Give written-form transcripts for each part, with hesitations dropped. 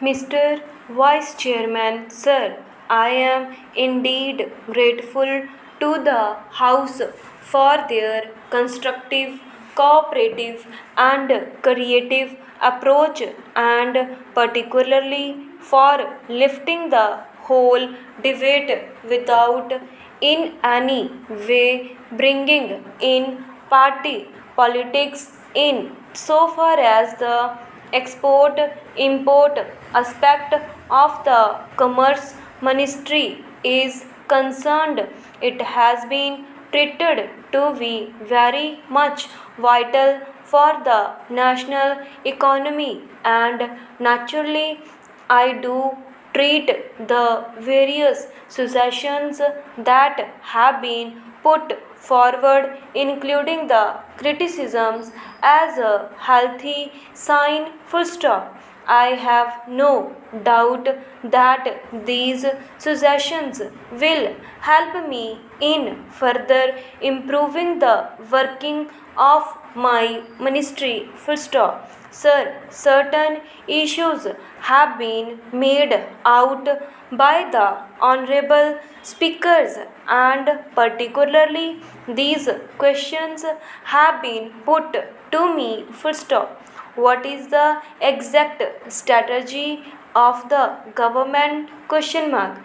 Mr. Vice Chairman, Sir, I am indeed grateful to the House for their constructive, cooperative, and creative approach, and particularly for lifting the whole debate without in any way bringing in party politics in so far as the export import aspect of the commerce ministry is concerned. It has been treated to be very much vital for the national economy, and naturally I do treat the various suggestions that have been put forward, including the criticisms, as a healthy sign. Full stop. I have no doubt that these suggestions will help me in further improving the working of my ministry. Full stop. Sir, certain issues have been made out by the honorable speakers, and particularly these questions have been put to me. Full stop. What is the exact strategy of the government? Question mark.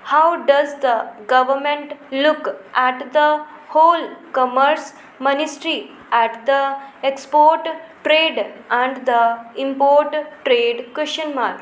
How does the government look at the whole commerce ministry, at the export trade and the import trade? Question mark.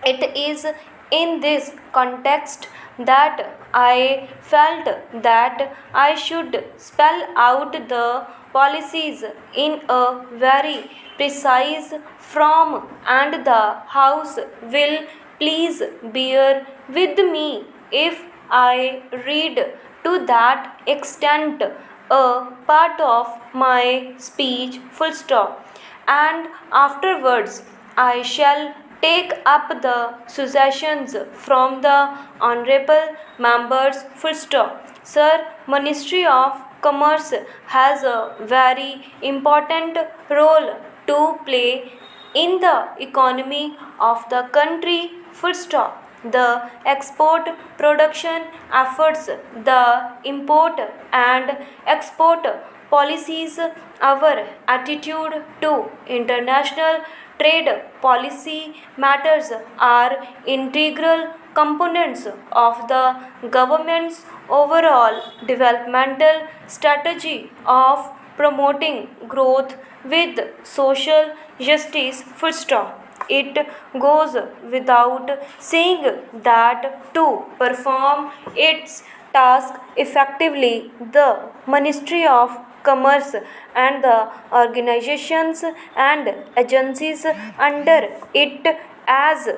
It is in this context that I felt that I should spell out the policies in a very precise form, and the House will please bear with me if I read to that extent a part of my speech. Full stop. And afterwards I shall take up the suggestions from the honorable members. Full stop. Sir, Ministry of Commerce has a very important role to play in the economy of the country. Full stop. The export production efforts, the import and export policies, our attitude to international trade policy matters are integral components of the government's overall developmental strategy of promoting growth with social justice. Full stop. It goes without saying that to perform its task effectively, the Ministry of Commerce and the organizations and agencies under it, as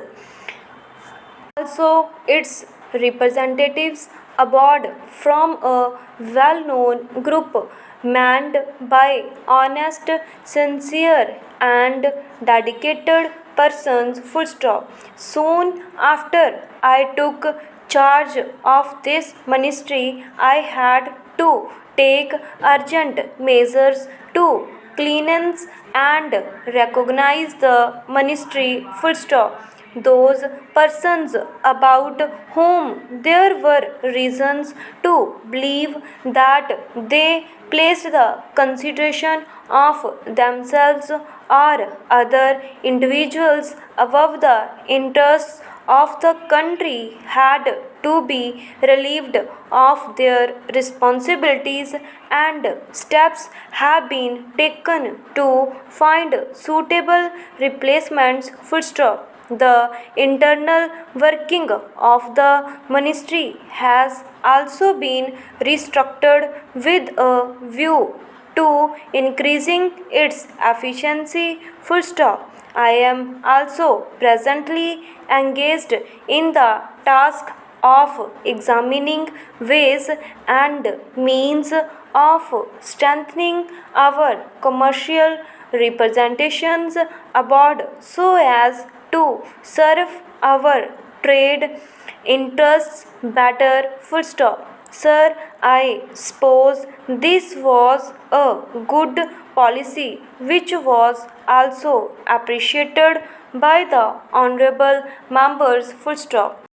also its representatives aboard from a well known group manned by honest, sincere, and dedicated persons. Full stop. Soon after I took charge of this ministry, I had to take urgent measures to cleanse and recognize the ministry. Full stop. Those persons about whom there were reasons to believe that they placed the consideration of themselves or other individuals above the interests of the country had to be relieved of their responsibilities, and steps have been taken to find suitable replacements. Full stop. The internal working of the ministry has also been restructured with a view to increasing its efficiency. Full stop. I am also presently engaged in the task of examining ways and means of strengthening our commercial representations abroad so as to serve our trade interests better. Full stop. Sir, I suppose this was a good policy which was also appreciated by the honorable members. Full stop.